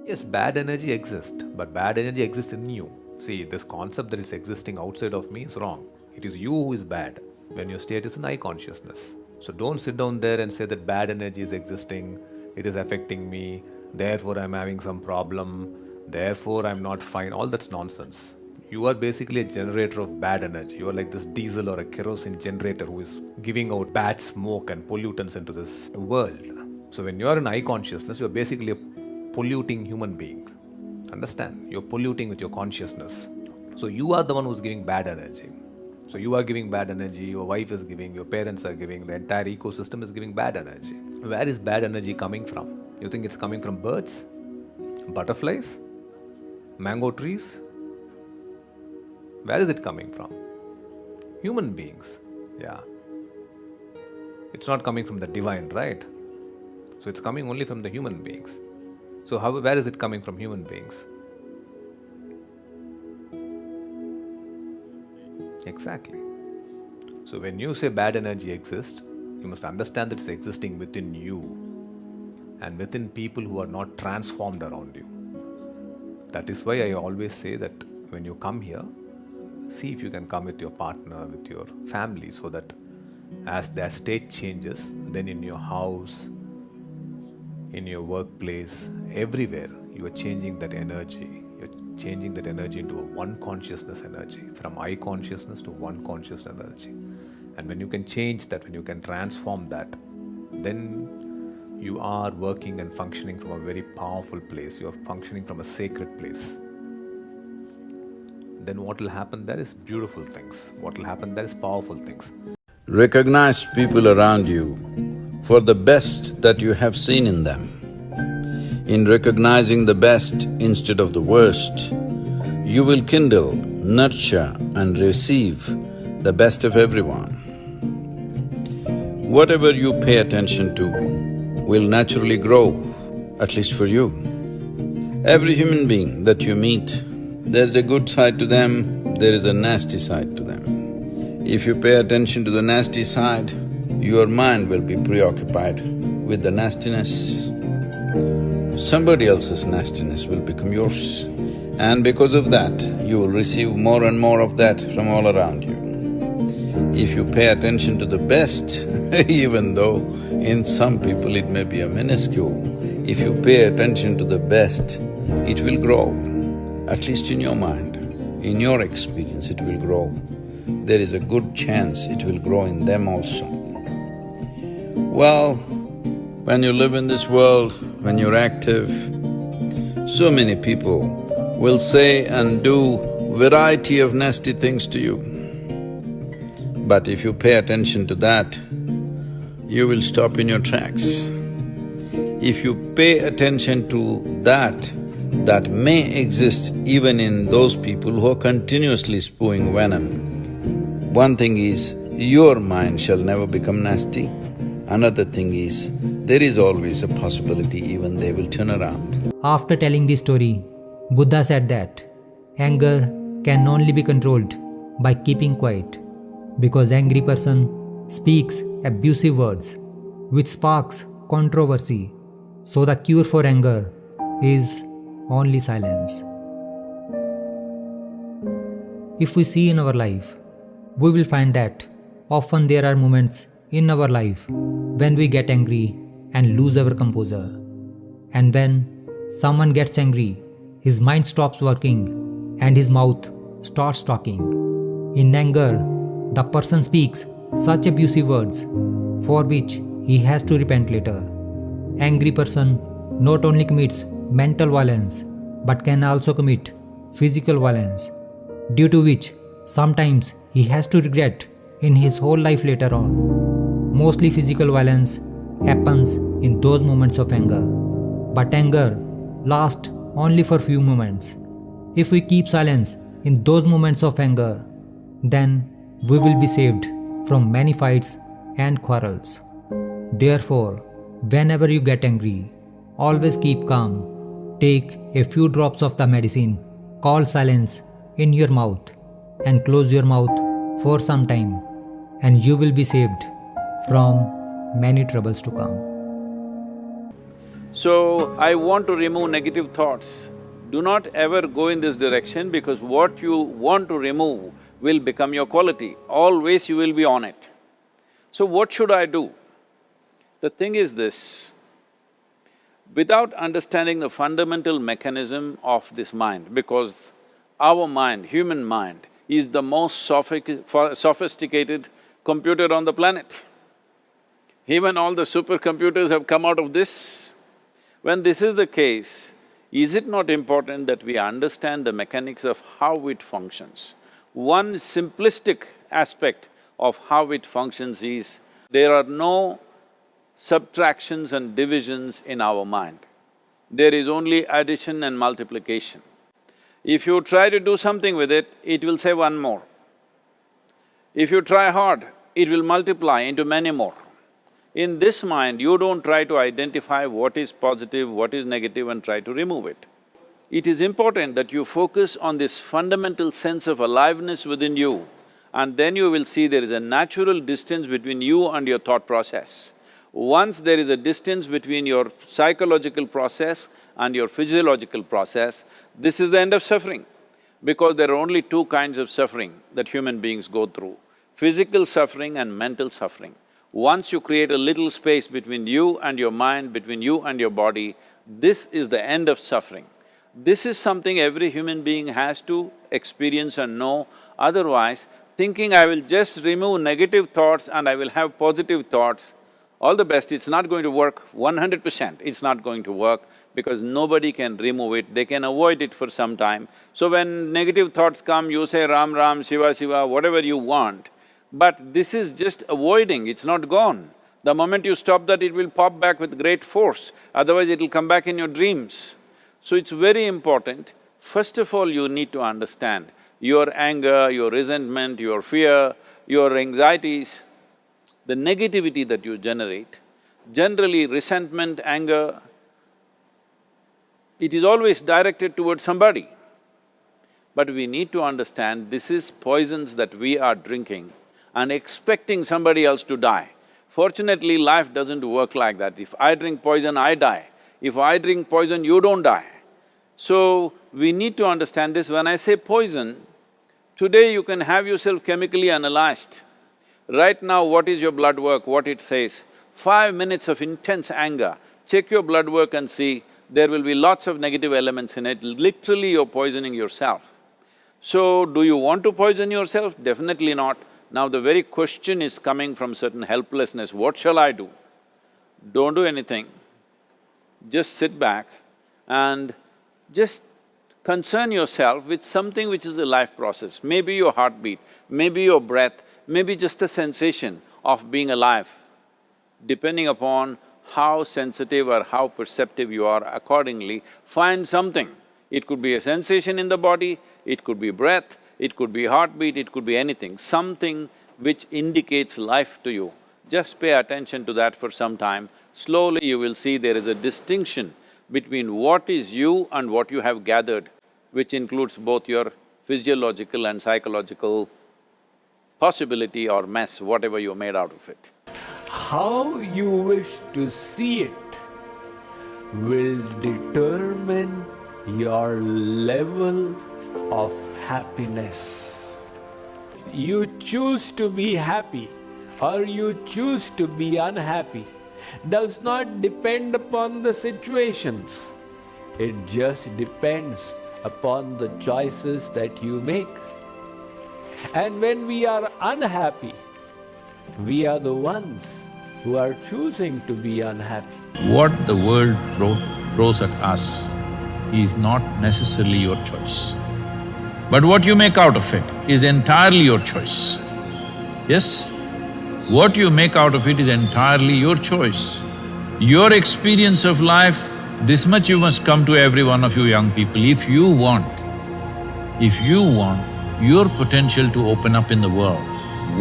Yes, bad energy exists, but bad energy exists in you. See, this concept that is existing outside of me is wrong. It is you who is bad when your state is in eye consciousness. So don't sit down there and say that bad energy is existing, it is affecting me, therefore I'm having some problem, therefore I'm not fine. All that's nonsense. You are basically a generator of bad energy. You are like this diesel or a kerosene generator who is giving out bad smoke and pollutants into this world. So when you are in eye consciousness, you are basically a polluting human being. Understand? You're polluting with your consciousness. So you are the one who's giving bad energy. So you are giving bad energy, your wife is giving, your parents are giving, the entire ecosystem is giving bad energy. Where is bad energy coming from? You think it's coming from birds? Butterflies? Mango trees? Where is it coming from? Human beings. Yeah. It's not coming from the divine, right? So it's coming only from the human beings. So where is it coming from human beings? Exactly. So when you say bad energy exists, you must understand that it's existing within you and within people who are not transformed around you. That is why I always say that when you come here, see if you can come with your partner, with your family, so that as their state changes, then in your house, in your workplace, everywhere, you are changing that energy. You're changing that energy into a one consciousness energy, from I consciousness to one conscious energy. And when you can change that, when you can transform that, then you are working and functioning from a very powerful place. You are functioning from a sacred place. Then what will happen there is beautiful things. What will happen there is powerful things. Recognize people around you for the best that you have seen in them. In recognizing the best instead of the worst, you will kindle, nurture and receive the best of everyone. Whatever you pay attention to will naturally grow, at least for you. Every human being that you meet, there's a good side to them, there is a nasty side to them. If you pay attention to the nasty side, your mind will be preoccupied with the nastiness. Somebody else's nastiness will become yours. And because of that, you will receive more and more of that from all around you. If you pay attention to the best, even though in some people it may be a minuscule, if you pay attention to the best, it will grow. At least in your mind, in your experience, it will grow. There is a good chance it will grow in them also. Well, when you live in this world, when you're active, so many people will say and do variety of nasty things to you. But if you pay attention to that, you will stop in your tracks. If you pay attention to that may exist even in those people who are continuously spewing venom. One thing is, your mind shall never become nasty. Another thing is, there is always a possibility even they will turn around. After telling this story, Buddha said that anger can only be controlled by keeping quiet, because angry person speaks abusive words which sparks controversy. So the cure for anger is only silence. If we see in our life, we will find that often there are moments in our life when we get angry and lose our composure. And when someone gets angry, his mind stops working and his mouth starts talking. In anger, the person speaks such abusive words for which he has to repent later. Angry person not only commits mental violence but can also commit physical violence, due to which sometimes he has to regret in his whole life later on. Mostly physical violence happens in those moments of anger, but anger lasts only for few moments. If we keep silence in those moments of anger, then we will be saved from many fights and quarrels. Therefore, whenever you get angry, always keep calm, take a few drops of the medicine called silence in your mouth and close your mouth for some time, and you will be saved from many troubles to come. So, I want to remove negative thoughts. Do not ever go in this direction because what you want to remove will become your quality. Always you will be on it. So what should I do? The thing is this, without understanding the fundamental mechanism of this mind, because our mind, human mind, is the most sophisticated computer on the planet. Even all the supercomputers have come out of this. When this is the case, is it not important that we understand the mechanics of how it functions? One simplistic aspect of how it functions is, there are no subtractions and divisions in our mind. There is only addition and multiplication. If you try to do something with it, it will say one more. If you try hard, it will multiply into many more. In this mind, you don't try to identify what is positive, what is negative and try to remove it. It is important that you focus on this fundamental sense of aliveness within you, and then you will see there is a natural distance between you and your thought process. Once there is a distance between your psychological process and your physiological process, this is the end of suffering. Because there are only two kinds of suffering that human beings go through, physical suffering and mental suffering. Once you create a little space between you and your mind, between you and your body, this is the end of suffering. This is something every human being has to experience and know, otherwise thinking I will just remove negative thoughts and I will have positive thoughts, all the best, it's not going to work 100%, it's not going to work because nobody can remove it, they can avoid it for some time. So when negative thoughts come, you say Ram Ram, Shiva Shiva, whatever you want, but this is just avoiding, it's not gone. The moment you stop that, it will pop back with great force, otherwise it'll come back in your dreams. So it's very important, first of all you need to understand your anger, your resentment, your fear, your anxieties, the negativity that you generate. Generally resentment, anger, it is always directed towards somebody. But we need to understand this is poisons that we are drinking and expecting somebody else to die. Fortunately, life doesn't work like that. If I drink poison, I die. If I drink poison, you don't die. So, we need to understand this. When I say poison, today you can have yourself chemically analyzed. Right now, what is your blood work, what it says? 5 minutes of intense anger, check your blood work and see, there will be lots of negative elements in it, literally you're poisoning yourself. So, do you want to poison yourself? Definitely not. Now the very question is coming from certain helplessness, what shall I do? Don't do anything, just sit back and just concern yourself with something which is a life process. Maybe your heartbeat, maybe your breath, maybe just a sensation of being alive. Depending upon how sensitive or how perceptive you are, accordingly, find something. It could be a sensation in the body, it could be breath, it could be heartbeat, it could be anything, something which indicates life to you. Just pay attention to that for some time. Slowly you will see there is a distinction between what is you and what you have gathered, which includes both your physiological and psychological possibility or mess, whatever you made out of it. How you wish to see it will determine your level of happiness. You choose to be happy or you choose to be unhappy does not depend upon the situations. It just depends upon the choices that you make. And when we are unhappy, we are the ones who are choosing to be unhappy. What the world throws at us is not necessarily your choice. But what you make out of it is entirely your choice. Yes? What you make out of it is entirely your choice. Your experience of life, this much you must come to every one of you young people. If you want your potential to open up in the world,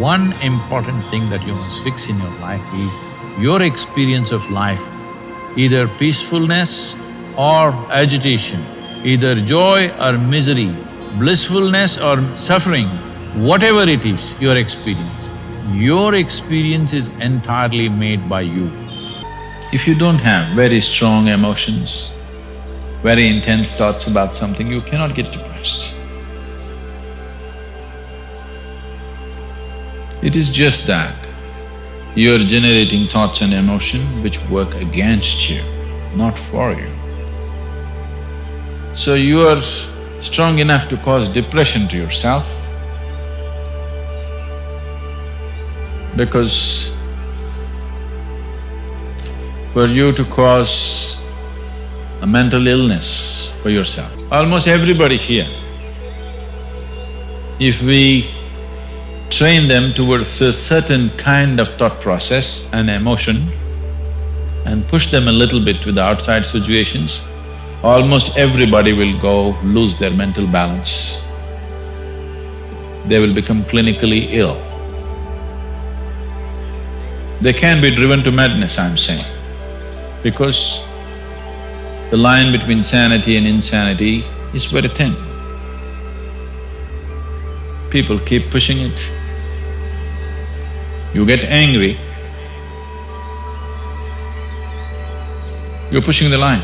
one important thing that you must fix in your life is your experience of life, either peacefulness or agitation, either joy or misery, blissfulness or suffering, whatever it is, your experience is entirely made by you. If you don't have very strong emotions, very intense thoughts about something, you cannot get depressed. It is just that you're generating thoughts and emotion which work against you, not for you. So you are strong enough to cause depression to yourself because for you to cause a mental illness for yourself. Almost everybody here, if we train them towards a certain kind of thought process and emotion and push them a little bit with the outside situations, almost everybody will go lose their mental balance. They will become clinically ill. They can be driven to madness, I'm saying, because the line between sanity and insanity is very thin. People keep pushing it. You get angry, you're pushing the line.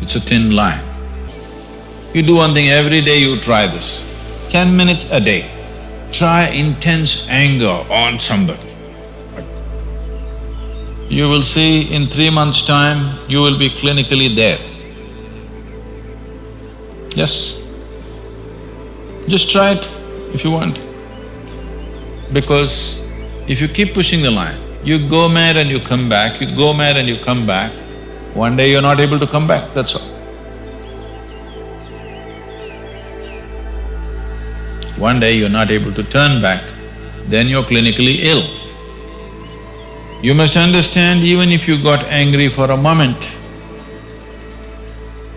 It's a thin line. You do one thing every day, you try this. 10 minutes a day, try intense anger on somebody. You will see in 3 months' time, you will be clinically there. Yes. Just try it if you want. Because if you keep pushing the line, you go mad and you come back, you go mad and you come back, one day you're not able to come back, that's all. One day you're not able to turn back, then you're clinically ill. You must understand, even if you got angry for a moment,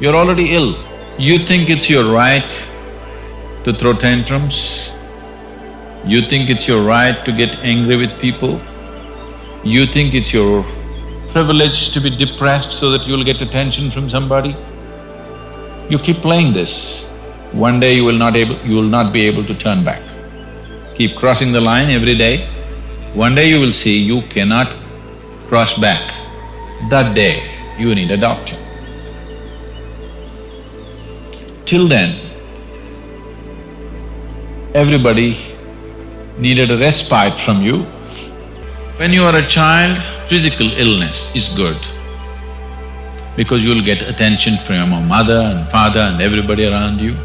you're already ill. You think it's your right to throw tantrums, you think it's your right to get angry with people, you think it's your privilege to be depressed so that you'll get attention from somebody. You keep playing this, one day you will not be able to turn back. Keep crossing the line every day, one day you will see you cannot cross back. That day, you need a doctor. Till then, everybody needed a respite from you. When you are a child, physical illness is good because you'll get attention from your mother and father and everybody around you,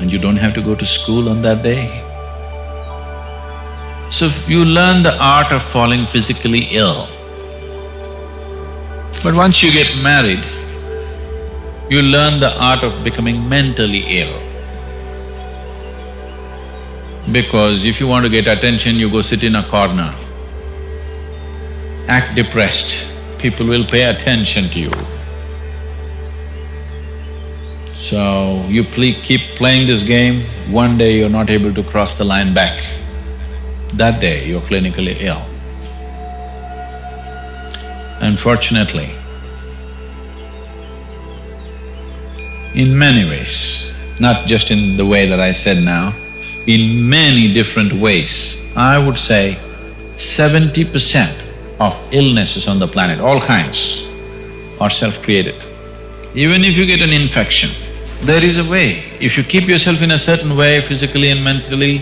and you don't have to go to school on that day. So you learn the art of falling physically ill. But once you get married, you learn the art of becoming mentally ill. Because if you want to get attention, you go sit in a corner, act depressed, people will pay attention to you. So you keep playing this game, one day you're not able to cross the line back. That day you're clinically ill. Unfortunately, in many ways, not just in the way that I said now, in many different ways, I would say 70% of illnesses on the planet, all kinds, are self-created. Even if you get an infection, there is a way. If you keep yourself in a certain way, physically and mentally,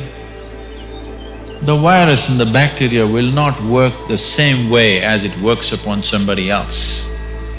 the virus and the bacteria will not work the same way as it works upon somebody else.